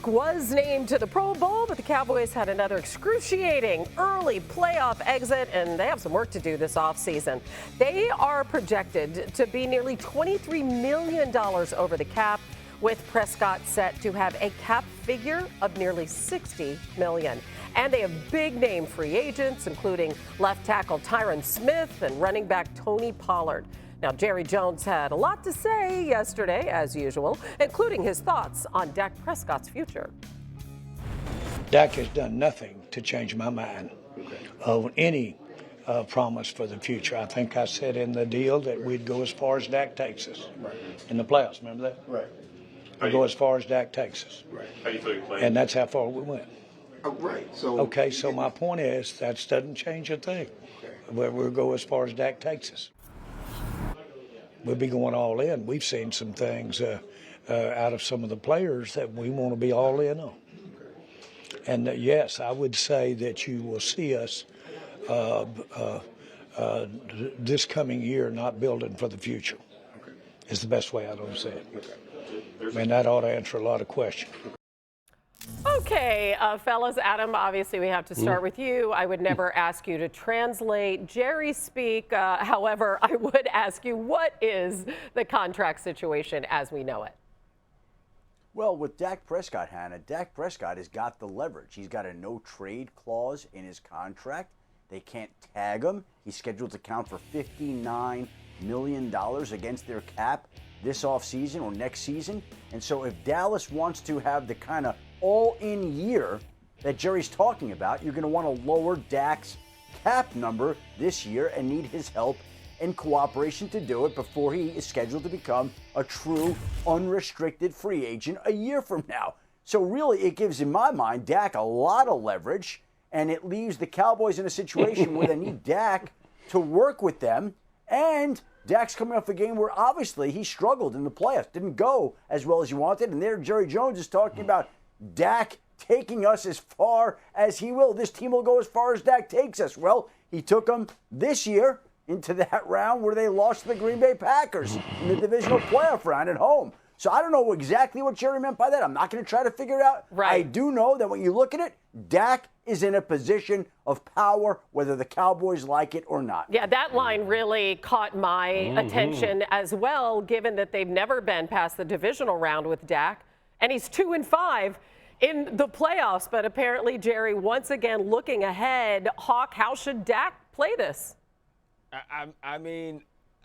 Dak was named to the Pro Bowl, but the Cowboys had another excruciating early playoff exit, and they have some work to do this offseason. They are projected to be nearly $23 million over the cap, with Prescott set to have a cap figure of nearly $60 million. And they have big-name free agents, including left tackle Tyron Smith and running back Tony Pollard. Now, Jerry Jones had a lot to say yesterday, as usual, including his thoughts on Dak Prescott's future. Dak has done nothing to change my mind of any promise for the future. I think I said in the deal that we'd go as far as Dak takes us in the playoffs. Remember that? Right. We'd go as far as Dak takes us. Right. How do you feel you're playing? And that's how far we went. Oh, right. So. Okay, so my point is that doesn't change a thing. Okay. We'll go as far as Dak takes us. We'll be going all in. We've seen some things out of some of the players that we want to be all in on. And yes, I would say that you will see us this coming year not building for the future. Is the best way I don't say it. And that ought to answer a lot of questions. Okay, fellas, Adam, obviously we have to start with you. I would never ask you to translate Jerry speak. However, I would ask you, what is the contract situation as we know it? Well, with Dak Prescott, Hannah, Dak Prescott has got the leverage. He's got a no-trade clause in his contract. They can't tag him. He's scheduled to count for $59 million against their cap this offseason or next season. And so if Dallas wants to have the kind of all-in year that Jerry's talking about, you're going to want to lower Dak's cap number this year and need his help and cooperation to do it before he is scheduled to become a true unrestricted free agent a year from now. So really, it gives, in my mind, Dak a lot of leverage, and it leaves the Cowboys in a situation where they need Dak to work with them. And Dak's coming off a game where obviously he struggled in the playoffs, didn't go as well as he wanted. And there Jerry Jones is talking about Dak taking us as far as he will. This team will go as far as Dak takes us. Well, he took them this year into that round where they lost to the Green Bay Packers in the divisional playoff round at home. So I don't know exactly what Jerry meant by that. I'm not going to try to figure it out. Right. I do know that when you look at it, Dak is in a position of power, whether the Cowboys like it or not. Yeah, that line really caught my attention as well, given that they've never been past the divisional round with Dak, and he's 2-5 in the playoffs. But apparently, Jerry, once again, looking ahead, Hawk, how should Dak play this? I mean,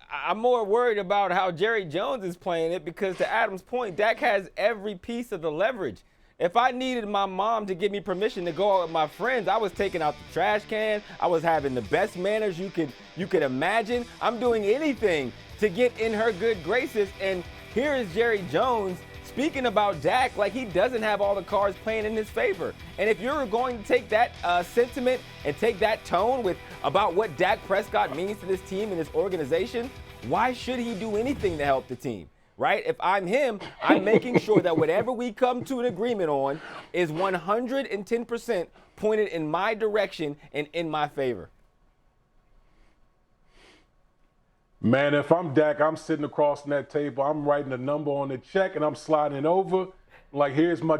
I'm more worried about how Jerry Jones is playing it because, to Adam's point, Dak has every piece of the leverage. If I needed my mom to give me permission to go out with my friends, I was taking out the trash can. I was having the best manners you could imagine. I'm doing anything to get in her good graces. And here is Jerry Jones speaking about Dak like he doesn't have all the cards playing in his favor. And if you're going to take that sentiment and take that tone about what Dak Prescott means to this team and this organization, why should he do anything to help the team? Right? If I'm him, I'm making sure that whatever we come to an agreement on is 110% pointed in my direction and in my favor. Man, if I'm Dak, I'm sitting across from that table, I'm writing a number on the check and I'm sliding it over. Like, here's my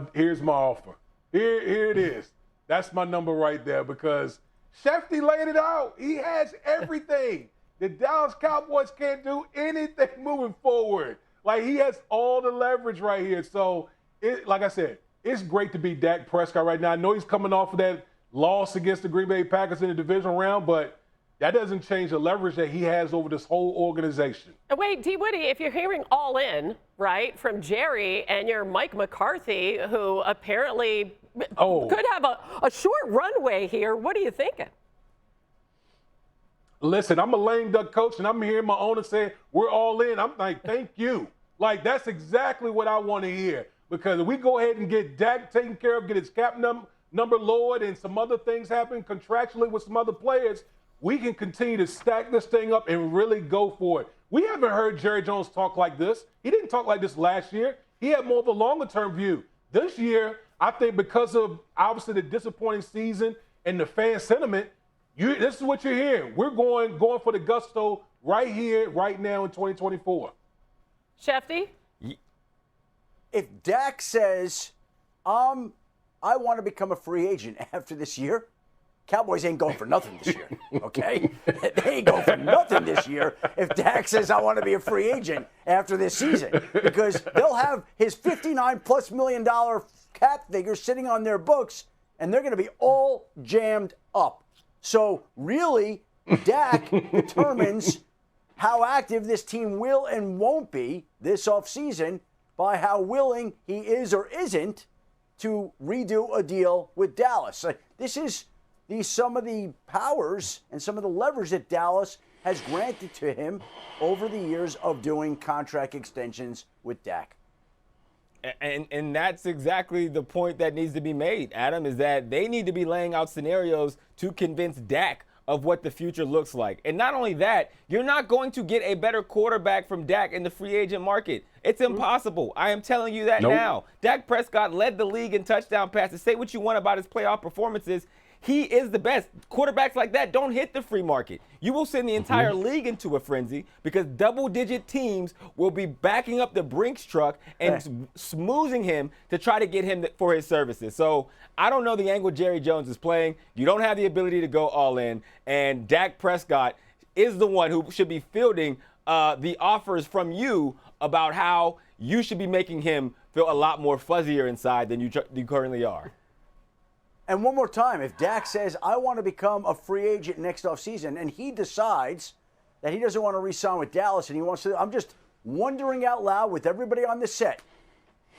offer. Here it is. That's my number right there, because Shefty laid it out. He has everything. The Dallas Cowboys can't do anything moving forward. Like, he has all the leverage right here. So, like I said, it's great to be Dak Prescott right now. I know he's coming off of that loss against the Green Bay Packers in the divisional round, but that doesn't change the leverage that he has over this whole organization. Wait, D. Woody, if you're hearing all in, right, from Jerry, and you're Mike McCarthy, who apparently could have a short runway here, what are you thinking? Listen, I'm a lame duck coach, and I'm hearing my owner say, we're all in. I'm like, thank you. Like, that's exactly what I want to hear. Because if we go ahead and get Dak taken care of, get his cap number lowered, and some other things happen contractually with some other players, we can continue to stack this thing up and really go for it. We haven't heard Jerry Jones talk like this. He didn't talk like this last year. He had more of a longer-term view. This year, I think because of, obviously, the disappointing season and the fan sentiment, this is what you're hearing. We're going for the gusto right here, right now in 2024. Shefty? If Dak says, I want to become a free agent after this year. Cowboys ain't going for nothing this year, okay? They ain't going for nothing this year if Dak says, I want to be a free agent after this season, because they'll have his $59+ million cap figure sitting on their books, and they're going to be all jammed up. So really, Dak determines how active this team will and won't be this offseason by how willing he is or isn't to redo a deal with Dallas. This is some of the powers and some of the leverage that Dallas has granted to him over the years of doing contract extensions with Dak. And that's exactly the point that needs to be made, Adam, is that they need to be laying out scenarios to convince Dak of what the future looks like. And not only that, you're not going to get a better quarterback from Dak in the free agent market. It's impossible. I am telling you that now. Dak Prescott led the league in touchdown passes. Say what you want about his playoff performances. He is the best. Quarterbacks like that don't hit the free market. You will send the entire league into a frenzy because double-digit teams will be backing up the Brinks truck and smoozing him to try to get him for his services. So I don't know the angle Jerry Jones is playing. You don't have the ability to go all in. And Dak Prescott is the one who should be fielding the offers from you about how you should be making him feel a lot more fuzzier inside than you currently are. And one more time, if Dak says, I want to become a free agent next offseason, and he decides that he doesn't want to re-sign with Dallas and he wants to, I'm just wondering out loud with everybody on the set,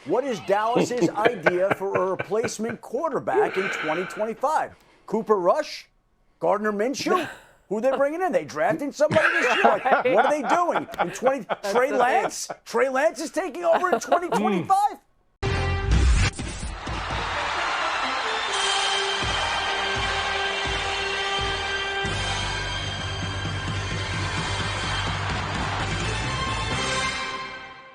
what is Dallas's idea for a replacement quarterback in 2025? Cooper Rush? Gardner Minshew? Who are they bringing in? They drafting somebody this year? Like, what are they doing? Trey Lance? Trey Lance is taking over in 2025?